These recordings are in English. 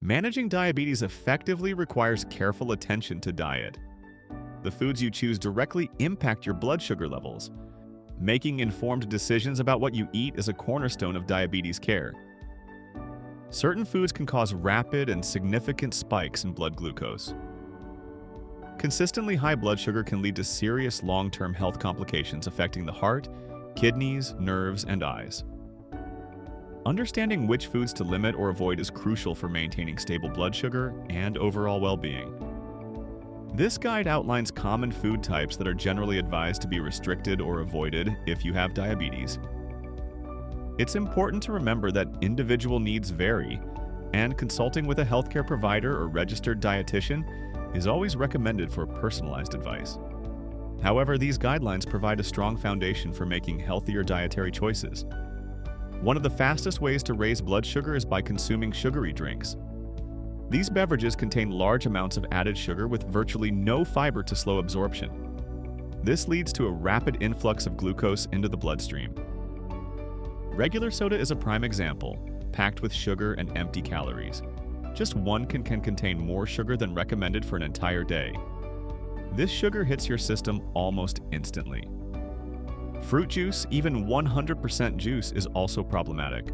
Managing diabetes effectively requires careful attention to diet. The foods you choose directly impact your blood sugar levels. Making informed decisions about what you eat is a cornerstone of diabetes care. Certain foods can cause rapid and significant spikes in blood glucose. Consistently high blood sugar can lead to serious long-term health complications affecting the heart, kidneys, nerves, and eyes. Understanding which foods to limit or avoid is crucial for maintaining stable blood sugar and overall well-being. This guide outlines common food types that are generally advised to be restricted or avoided if you have diabetes. It's important to remember that individual needs vary, and consulting with a healthcare provider or registered dietitian is always recommended for personalized advice. However, these guidelines provide a strong foundation for making healthier dietary choices. One of the fastest ways to raise blood sugar is by consuming sugary drinks. These beverages contain large amounts of added sugar with virtually no fiber to slow absorption. This leads to a rapid influx of glucose into the bloodstream. Regular soda is a prime example, packed with sugar and empty calories. Just one can contain more sugar than recommended for an entire day. This sugar hits your system almost instantly. Fruit juice, even 100% juice, is also problematic.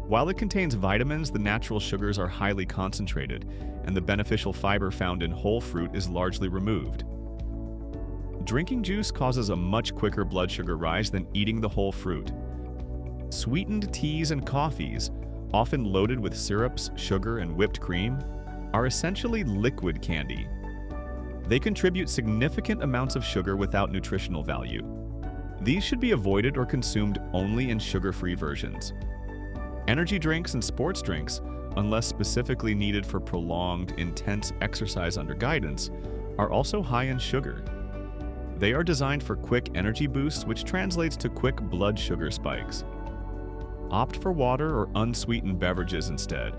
While it contains vitamins, the natural sugars are highly concentrated, and the beneficial fiber found in whole fruit is largely removed. Drinking juice causes a much quicker blood sugar rise than eating the whole fruit. Sweetened teas and coffees, often loaded with syrups, sugar, and whipped cream, are essentially liquid candy. They contribute significant amounts of sugar without nutritional value. These should be avoided or consumed only in sugar-free versions. Energy drinks and sports drinks, unless specifically needed for prolonged, intense exercise under guidance, are also high in sugar. They are designed for quick energy boosts, which translates to quick blood sugar spikes. Opt for water or unsweetened beverages instead.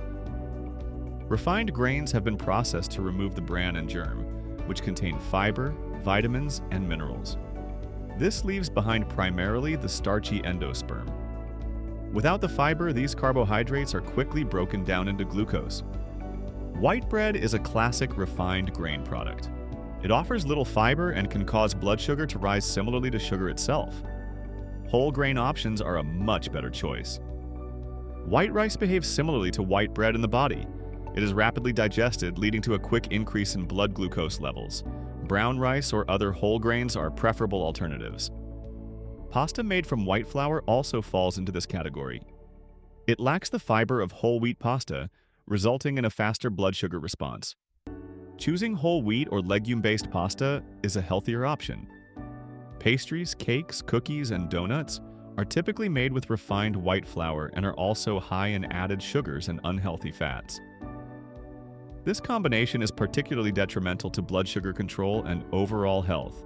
Refined grains have been processed to remove the bran and germ, which contain fiber, vitamins, and minerals. This leaves behind primarily the starchy endosperm. Without the fiber, these carbohydrates are quickly broken down into glucose. White bread is a classic refined grain product. It offers little fiber and can cause blood sugar to rise similarly to sugar itself. Whole grain options are a much better choice. White rice behaves similarly to white bread in the body. It is rapidly digested, leading to a quick increase in blood glucose levels. Brown rice or other whole grains are preferable alternatives. Pasta made from white flour also falls into this category. It lacks the fiber of whole wheat pasta, resulting in a faster blood sugar response. Choosing whole wheat or legume-based pasta is a healthier option. Pastries, cakes, cookies, and donuts are typically made with refined white flour and are also high in added sugars and unhealthy fats. This combination is particularly detrimental to blood sugar control and overall health.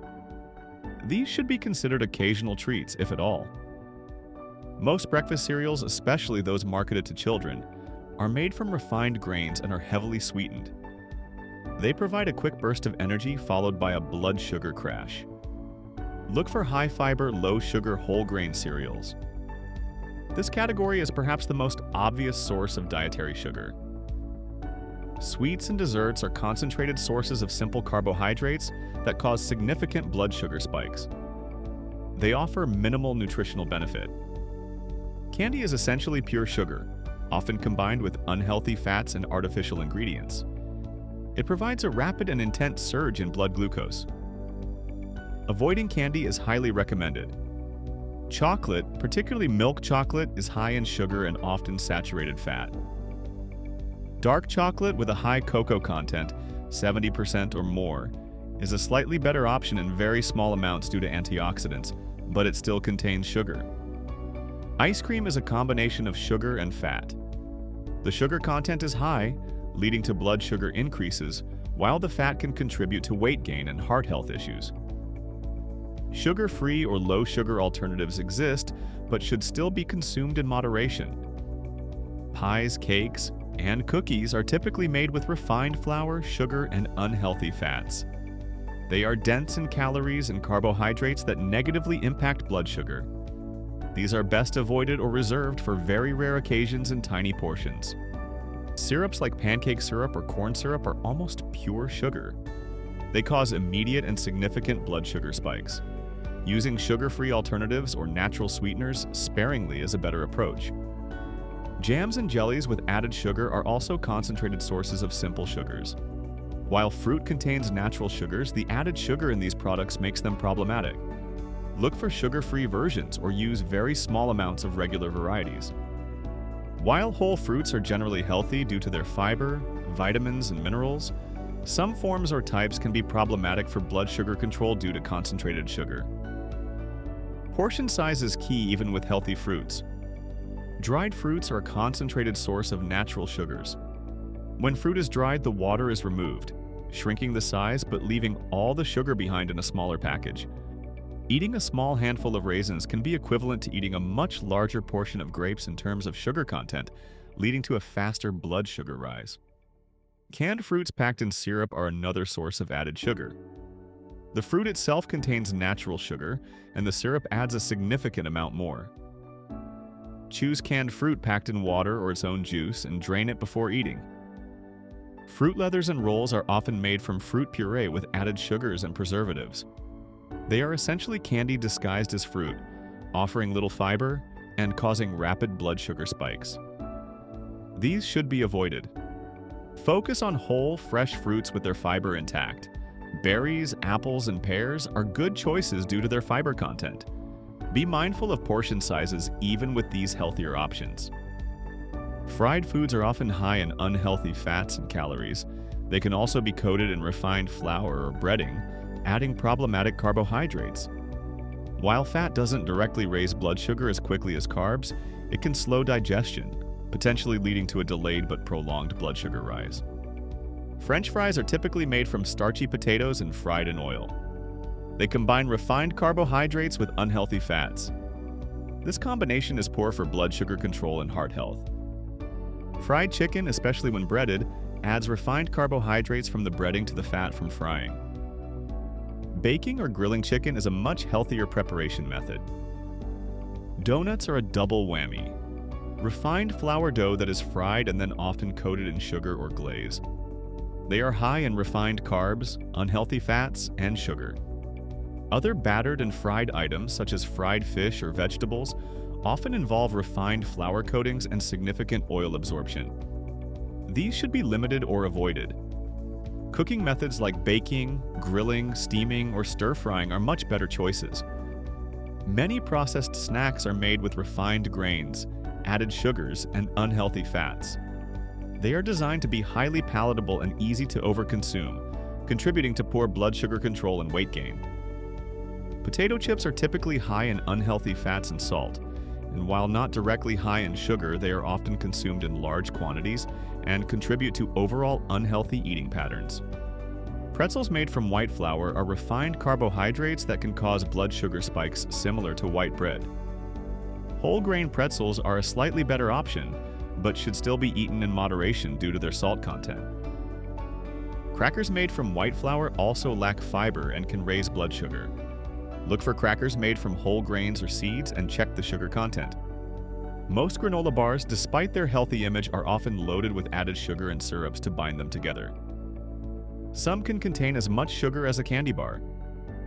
These should be considered occasional treats, if at all. Most breakfast cereals, especially those marketed to children, are made from refined grains and are heavily sweetened. They provide a quick burst of energy followed by a blood sugar crash. Look for high-fiber, low-sugar whole grain cereals. This category is perhaps the most obvious source of dietary sugar. Sweets and desserts are concentrated sources of simple carbohydrates that cause significant blood sugar spikes. They offer minimal nutritional benefit. Candy is essentially pure sugar, often combined with unhealthy fats and artificial ingredients. It provides a rapid and intense surge in blood glucose. Avoiding candy is highly recommended. Chocolate, particularly milk chocolate, is high in sugar and often saturated fat. Dark chocolate with a high cocoa content, 70% or more, is a slightly better option in very small amounts due to antioxidants, but it still contains sugar. Ice cream is a combination of sugar and fat. The sugar content is high, leading to blood sugar increases, while the fat can contribute to weight gain and heart health issues. Sugar-free or low-sugar alternatives exist, but should still be consumed in moderation. Pies, cakes, and cookies are typically made with refined flour, sugar, and unhealthy fats. They are dense in calories and carbohydrates that negatively impact blood sugar. These are best avoided or reserved for very rare occasions in tiny portions. Syrups like pancake syrup or corn syrup are almost pure sugar. They cause immediate and significant blood sugar spikes. Using sugar-free alternatives or natural sweeteners sparingly is a better approach. Jams and jellies with added sugar are also concentrated sources of simple sugars. While fruit contains natural sugars, the added sugar in these products makes them problematic. Look for sugar-free versions or use very small amounts of regular varieties. While whole fruits are generally healthy due to their fiber, vitamins, and minerals, some forms or types can be problematic for blood sugar control due to concentrated sugar. Portion size is key even with healthy fruits. Dried fruits are a concentrated source of natural sugars. When fruit is dried, the water is removed, shrinking the size but leaving all the sugar behind in a smaller package. Eating a small handful of raisins can be equivalent to eating a much larger portion of grapes in terms of sugar content, leading to a faster blood sugar rise. Canned fruits packed in syrup are another source of added sugar. The fruit itself contains natural sugar, and the syrup adds a significant amount more. Choose canned fruit packed in water or its own juice and drain it before eating. Fruit leathers and rolls are often made from fruit puree with added sugars and preservatives. They are essentially candy disguised as fruit, offering little fiber and causing rapid blood sugar spikes. These should be avoided. Focus on whole, fresh fruits with their fiber intact. Berries, apples, and pears are good choices due to their fiber content. Be mindful of portion sizes even with these healthier options. Fried foods are often high in unhealthy fats and calories. They can also be coated in refined flour or breading, adding problematic carbohydrates. While fat doesn't directly raise blood sugar as quickly as carbs, it can slow digestion, potentially leading to a delayed but prolonged blood sugar rise. French fries are typically made from starchy potatoes and fried in oil. They combine refined carbohydrates with unhealthy fats. This combination is poor for blood sugar control and heart health. Fried chicken, especially when breaded, adds refined carbohydrates from the breading to the fat from frying. Baking or grilling chicken is a much healthier preparation method. Donuts are a double whammy. Refined flour dough that is fried and then often coated in sugar or glaze. They are high in refined carbs, unhealthy fats, and sugar. Other battered and fried items, such as fried fish or vegetables, often involve refined flour coatings and significant oil absorption. These should be limited or avoided. Cooking methods like baking, grilling, steaming, or stir-frying are much better choices. Many processed snacks are made with refined grains, added sugars, and unhealthy fats. They are designed to be highly palatable and easy to overconsume, contributing to poor blood sugar control and weight gain. Potato chips are typically high in unhealthy fats and salt, and while not directly high in sugar, they are often consumed in large quantities and contribute to overall unhealthy eating patterns. Pretzels made from white flour are refined carbohydrates that can cause blood sugar spikes similar to white bread. Whole grain pretzels are a slightly better option, but should still be eaten in moderation due to their salt content. Crackers made from white flour also lack fiber and can raise blood sugar. Look for crackers made from whole grains or seeds and check the sugar content. Most granola bars, despite their healthy image, are often loaded with added sugar and syrups to bind them together. Some can contain as much sugar as a candy bar.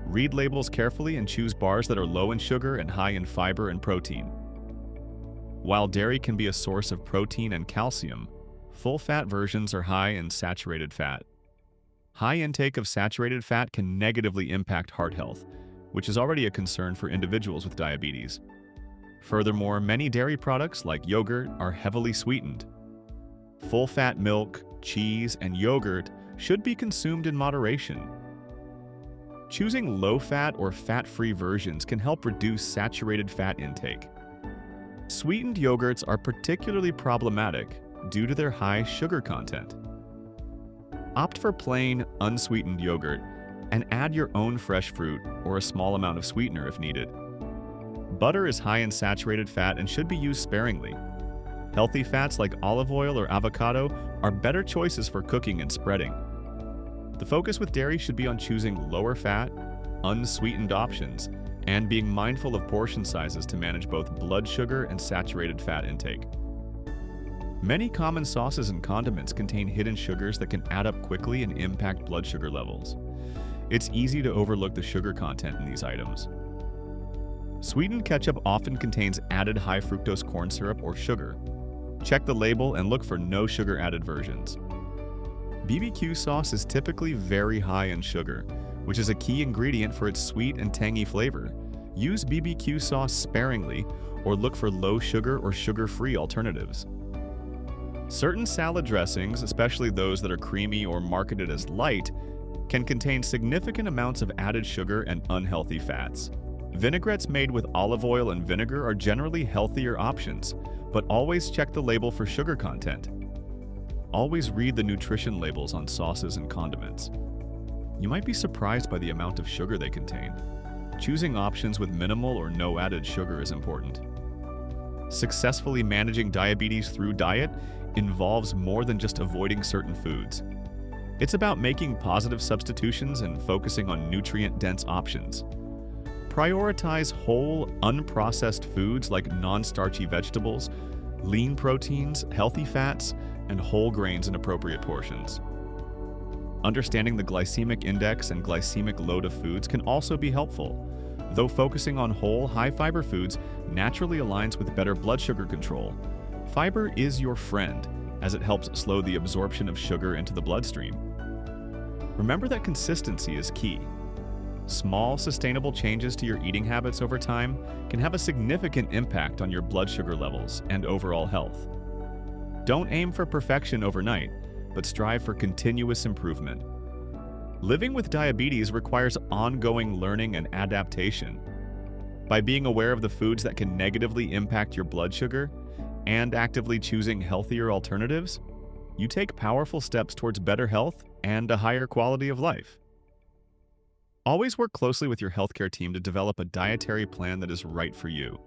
Read labels carefully and choose bars that are low in sugar and high in fiber and protein. While dairy can be a source of protein and calcium, full-fat versions are high in saturated fat. High intake of saturated fat can negatively impact heart health, which is already a concern for individuals with diabetes. Furthermore, many dairy products, like yogurt, are heavily sweetened. Full-fat milk, cheese, and yogurt should be consumed in moderation. Choosing low-fat or fat-free versions can help reduce saturated fat intake. Sweetened yogurts are particularly problematic due to their high sugar content. Opt for plain, unsweetened yogurt and add your own fresh fruit or a small amount of sweetener if needed. Butter is high in saturated fat and should be used sparingly. Healthy fats like olive oil or avocado are better choices for cooking and spreading. The focus with dairy should be on choosing lower fat, unsweetened options, and being mindful of portion sizes to manage both blood sugar and saturated fat intake. Many common sauces and condiments contain hidden sugars that can add up quickly and impact blood sugar levels. It's easy to overlook the sugar content in these items. Sweetened ketchup often contains added high fructose corn syrup or sugar. Check the label and look for no sugar added versions. BBQ sauce is typically very high in sugar, which is a key ingredient for its sweet and tangy flavor. Use BBQ sauce sparingly or look for low sugar or sugar-free alternatives. Certain salad dressings, especially those that are creamy or marketed as light, can contain significant amounts of added sugar and unhealthy fats. Vinaigrettes made with olive oil and vinegar are generally healthier options, but always check the label for sugar content. Always read the nutrition labels on sauces and condiments. You might be surprised by the amount of sugar they contain. Choosing options with minimal or no added sugar is important. Successfully managing diabetes through diet involves more than just avoiding certain foods. It's about making positive substitutions and focusing on nutrient-dense options. Prioritize whole, unprocessed foods like non-starchy vegetables, lean proteins, healthy fats, and whole grains in appropriate portions. Understanding the glycemic index and glycemic load of foods can also be helpful, though focusing on whole, high-fiber foods naturally aligns with better blood sugar control. Fiber is your friend, as it helps slow the absorption of sugar into the bloodstream. Remember that consistency is key. Small, sustainable changes to your eating habits over time can have a significant impact on your blood sugar levels and overall health. Don't aim for perfection overnight, but strive for continuous improvement. Living with diabetes requires ongoing learning and adaptation. By being aware of the foods that can negatively impact your blood sugar and actively choosing healthier alternatives, you take powerful steps towards better health and a higher quality of life. Always work closely with your healthcare team to develop a dietary plan that is right for you.